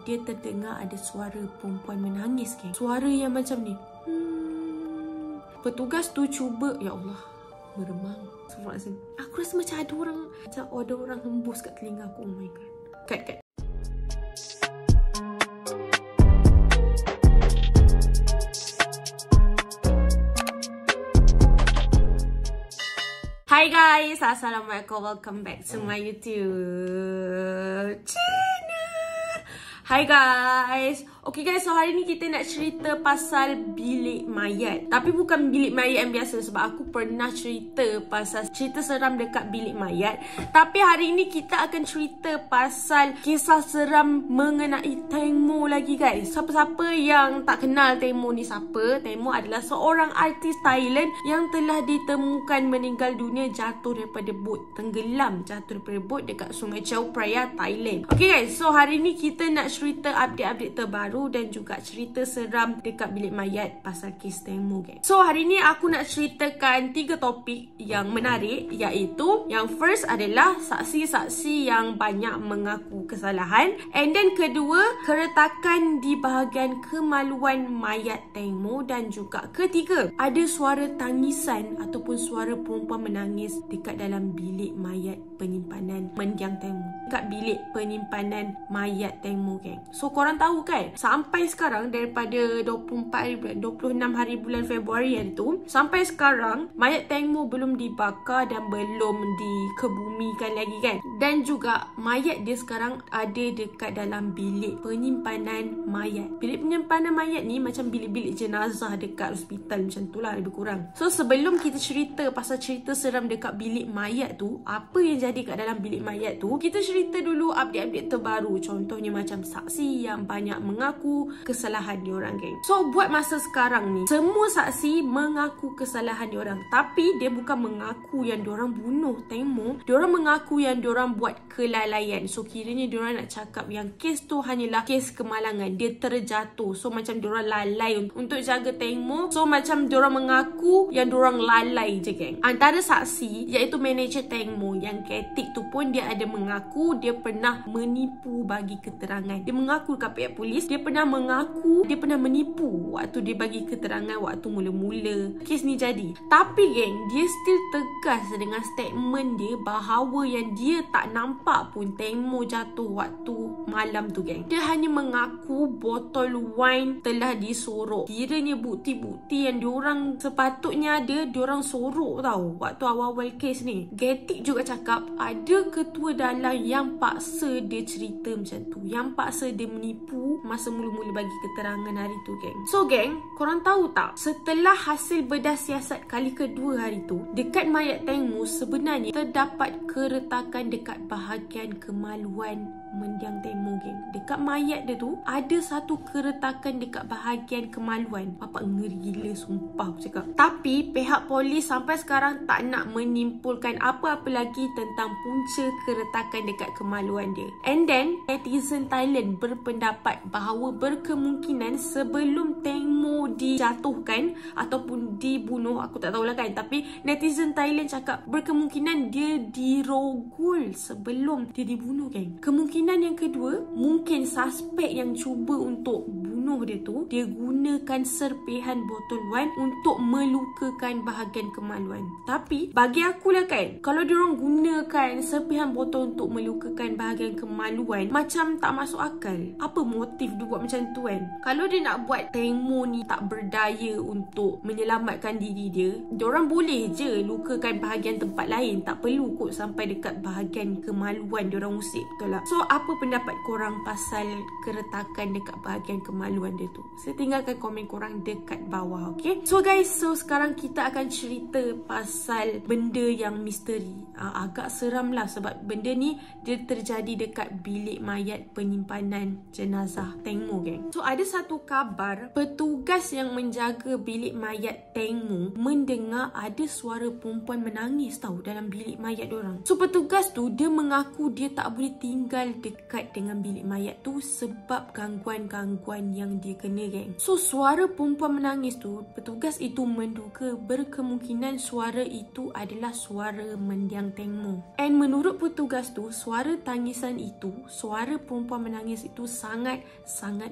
Dia terdengar ada suara perempuan menangis, geng. Suara yang macam ni. Petugas tu cuba, ya Allah, meremang. Aku rasa macam ada orang hembus kat telinga aku. Oh my god. Cut. Hi guys, Assalamualaikum. Welcome back to my YouTube channel. Hi guys. Okay guys, so hari ni kita nak cerita pasal bilik mayat. Tapi bukan bilik mayat yang biasa, sebab aku pernah cerita pasal cerita seram dekat bilik mayat. Tapi hari ni kita akan cerita pasal kisah seram mengenai Teng Mo lagi guys. Siapa-siapa yang tak kenal Teng Mo ni siapa? Teng Mo adalah seorang artis Thailand yang telah ditemukan meninggal dunia jatuh daripada bot. Tenggelam jatuh daripada bot dekat Sungai Chao Phraya, Thailand. Okay guys, so hari ni kita nak cerita update-update terbaru dan juga cerita seram dekat bilik mayat pasal kes Teng Mo, guys. So hari ni aku nak ceritakan 3 topik yang menarik, iaitu yang first adalah saksi-saksi yang banyak mengaku kesalahan, and then kedua, keretakan di bahagian kemaluan mayat Teng Mo, dan juga ketiga, ada suara tangisan ataupun suara perempuan menangis dekat dalam bilik mayat penyimpanan mendiang Teng Mo, dekat bilik penyimpanan mayat Teng Mo, geng. So korang tahu kan, sampai sekarang daripada 26 hari bulan Februari hari tu, sampai sekarang mayat Teng Mo belum dibakar dan belum dikebumikan lagi kan. Dan juga mayat dia sekarang ada dekat dalam bilik penyimpanan mayat. Bilik penyimpanan mayat ni macam bilik-bilik jenazah dekat hospital, macam tu lah lebih kurang. So sebelum kita cerita pasal cerita seram dekat bilik mayat tu, apa yang jadi kat dalam bilik mayat tu, kita cerita dulu update-update terbaru. Contohnya macam saksi yang banyak mengaku kesalahan diorang, geng. So buat masa sekarang ni, semua saksi mengaku kesalahan diorang, tapi dia bukan mengaku yang diorang bunuh Teng Mo. Diorang mengaku yang diorang buat kelalaian. So kiranya diorang nak cakap yang kes tu hanyalah kes kemalangan, dia terjatuh. So macam diorang lalai untuk jaga Teng Mo. So macam diorang mengaku yang diorang lalai je, geng. Antara saksi iaitu manager Teng Mo yang ketik tu pun dia ada mengaku dia pernah menipu bagi keterangan. Dia mengaku dekat pihak polis, dia pernah mengaku dia pernah menipu waktu dia bagi keterangan waktu mula-mula kes ni jadi. Tapi geng, dia still tegas dengan statement dia bahawa yang dia tak nampak pun Teng Mo jatuh waktu malam tu, geng. Dia hanya mengaku botol wine telah disorok. Kiranya bukti-bukti yang diorang sepatutnya ada, diorang sorok tau waktu awal-awal kes ni. Getik juga cakap ada ketua dalam yang paksa dia cerita macam tu, yang paksa dia menipu masa mula-mula bagi keterangan hari tu, geng. So geng, korang tahu tak, setelah hasil bedah siasat kali kedua hari tu, dekat mayat Teng Mo sebenarnya terdapat keretakan dekat bahagian kemaluan mendiang Teng Mo, geng. Dekat mayat dia tu ada satu keretakan dekat bahagian kemaluan. Bapak ngeri gila, sumpah aku cakap. Tapi pihak polis sampai sekarang tak nak menyimpulkan apa-apa lagi tentang punca keretakan dekat kemaluan dia. And then netizen Thailand berpendapat bahawa berkemungkinan sebelum Teng Mo dijatuhkan ataupun dibunuh, aku tak tahulah kan, tapi netizen Thailand cakap berkemungkinan dia dirogol sebelum dia dibunuh, geng. Kemungkinan yang kedua, mungkin suspek yang cuba untuk bunuh dia tu, dia gunakan serpihan botol wine untuk melukakan bahagian kemaluan. Tapi bagi akulah kan, kalau diorang gunakan serpihan botol untuk melukakan bahagian kemaluan, macam tak masuk akal. Apa motif dia buat macam tu kan? Kalau dia nak buat Teng Mo ni tak berdaya untuk menyelamatkan diri dia, diorang boleh je lukakan bahagian tempat lain, tak perlu kot sampai dekat bahagian kemaluan diorang usik, betul tak? So apa pendapat korang pasal keretakan dekat bahagian kemaluan dia tu? Saya tinggalkan komen korang dekat bawah, okay? So guys, so sekarang kita akan cerita pasal benda yang misteri. Agak seram lah sebab benda ni dia terjadi dekat bilik mayat penyimpanan jenazah Teng Mo, geng. So ada satu kabar, petugas yang menjaga bilik mayat Teng Mo mendengar ada suara perempuan menangis tau dalam bilik mayat diorang. So petugas tu dia mengaku dia tak boleh tinggal dekat dengan bilik mayat tu sebab gangguan-gangguan yang yang dia kena, geng. So suara perempuan menangis tu, petugas itu menduga berkemungkinan suara itu adalah suara mendiang Teng Mo. And menurut petugas tu, suara tangisan itu, suara perempuan menangis itu sangat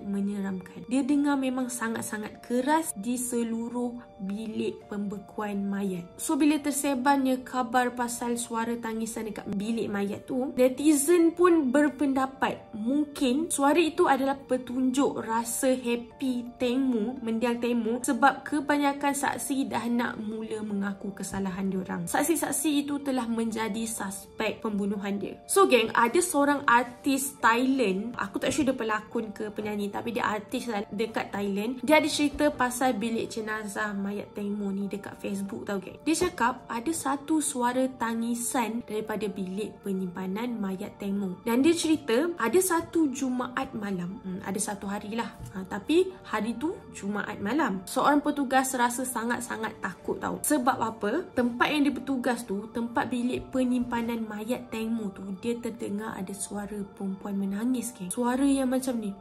menyeramkan. Dia dengar memang sangat keras di seluruh bilik pembekuan mayat. So bila tersebarnya kabar pasal suara tangisan dekat bilik mayat tu, netizen pun berpendapat mungkin suara itu adalah petunjuk rasa happy Teng Mo, mendiang Teng Mo, sebab kebanyakan saksi dah nak mula mengaku kesalahan diorang. Saksi-saksi itu telah menjadi suspek pembunuhan dia. So geng, ada seorang artis Thailand, aku tak sure dia pelakon ke penyanyi, tapi dia artis dekat Thailand. Dia ada cerita pasal bilik jenazah mayat Teng Mo ni dekat Facebook tau geng. Dia cakap ada satu suara tangisan daripada bilik penyimpanan mayat Teng Mo. Dan dia cerita ada satu Jumaat malam, ada satu hari lah, tapi hari tu Jumaat malam, seorang petugas rasa sangat takut tau. Sebab apa? Tempat yang dia bertugas tu, tempat bilik penyimpanan mayat Teng Mo tu, dia terdengar ada suara perempuan menangis geng. Suara yang macam ni,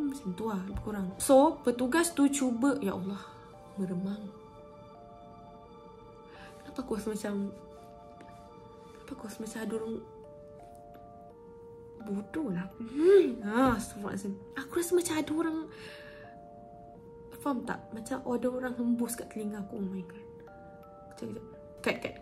macam tu lah lebih kurang. So petugas tu cuba, ya Allah, meremang. Kenapa aku rasa macam ada orang bodoh lah. Astagfirullahaladzim. Aku rasa macam ada orang, faham tak? Macam ada orang hembus kat telinga aku. Oh my god. Cut.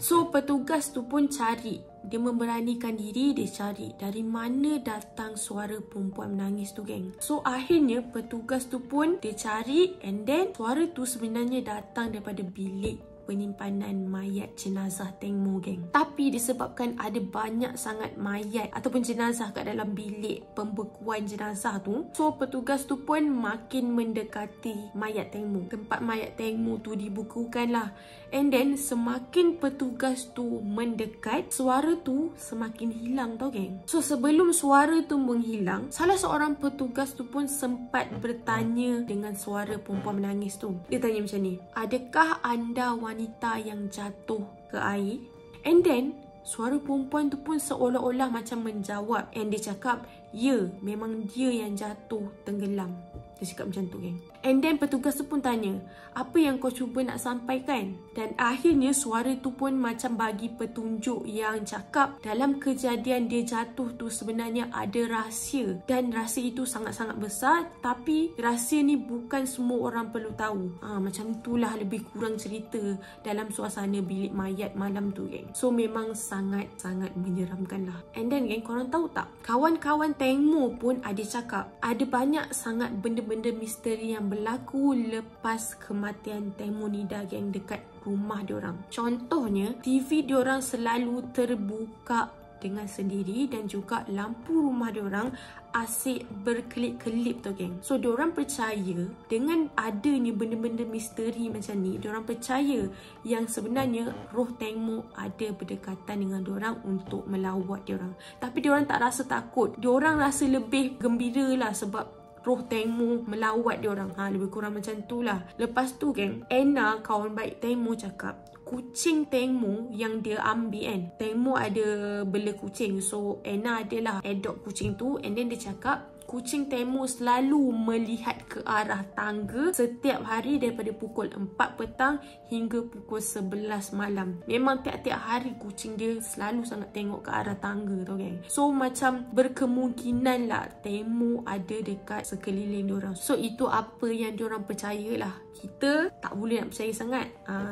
So petugas tu pun cari. Dia memberanikan diri, dia cari dari mana datang suara perempuan menangis tu geng. So akhirnya petugas tu pun dia cari, and then suara tu sebenarnya datang daripada bilik penyimpanan mayat jenazah Teng Mo geng. Tapi disebabkan ada banyak sangat mayat ataupun jenazah kat dalam bilik pembekuan jenazah tu, so petugas tu pun makin mendekati mayat Teng Mo. Tempat mayat Teng Mo tu dibukukan lah. And then semakin petugas tu mendekat, suara tu semakin hilang tau geng. So sebelum suara tu menghilang, salah seorang petugas tu pun sempat bertanya dengan suara perempuan menangis tu. Dia tanya macam ni, adakah anda wanita yang jatuh ke air? And then suara perempuan tu pun seolah-olah macam menjawab, and dia cakap, ya, memang dia yang jatuh tenggelam. Dia cakap macam tu geng. And then petugas tu pun tanya, apa yang kau cuba nak sampaikan? Dan akhirnya suara tu pun macam bagi petunjuk yang cakap dalam kejadian dia jatuh tu sebenarnya ada rahsia. Dan rahsia itu sangat-sangat besar, tapi rahsia ni bukan semua orang perlu tahu. Macam itulah lebih kurang cerita dalam suasana bilik mayat malam tu geng. So memang sangat-sangat menyeramkan lah. And then geng, korang tahu tak? Kawan-kawan Teng Mo pun ada cakap ada banyak sangat benda-benda misteri yang berlaku lepas kematian Teng Mo Nida geng dekat rumah diorang. Contohnya, TV diorang selalu terbuka dengan sendiri dan juga lampu rumah diorang asyik berkelip-kelip tu geng. So diorang percaya dengan adanya benda-benda misteri macam ni, diorang percaya yang sebenarnya roh Teng Mo ada berdekatan dengan diorang untuk melawat diorang. Tapi diorang tak rasa takut, diorang rasa lebih gembira lah sebab roh Teng Mo melawat diorang. Lebih kurang macam tu lah. Lepas tu geng, Anna, kawan baik Teng Mo, cakap kucing Teng Mo yang dia ambil kan, Teng Mo ada bela kucing, so Anna adalah adopt kucing tu. And then dia cakap kucing Teng Mo selalu melihat ke arah tangga setiap hari daripada pukul 4 petang hingga pukul 11 malam. Memang tiap-tiap hari kucing dia selalu sangat tengok ke arah tangga tau geng. So macam berkemungkinan lah Teng Mo ada dekat sekeliling diorang. So itu apa yang diorang percaya lah. Kita tak boleh nak percaya sangat.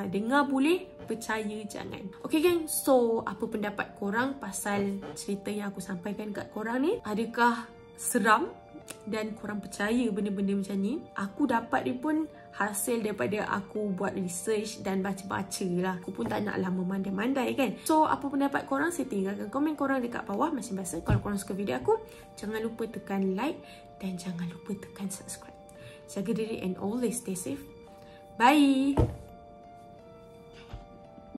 Dengar boleh, percaya jangan. Okay geng, so apa pendapat korang pasal cerita yang aku sampaikan kat korang ni? Adakah seram dan korang percaya benda-benda macam ni? Aku dapat ni pun hasil daripada aku buat research dan baca-baca lah. Aku pun tak nak lah memandai-mandai kan. So apa pendapat korang? Saya tinggalkan komen korang dekat bawah. Macam biasa, kalau korang suka video aku, jangan lupa tekan like dan jangan lupa tekan subscribe. Jaga diri and always stay safe. Bye.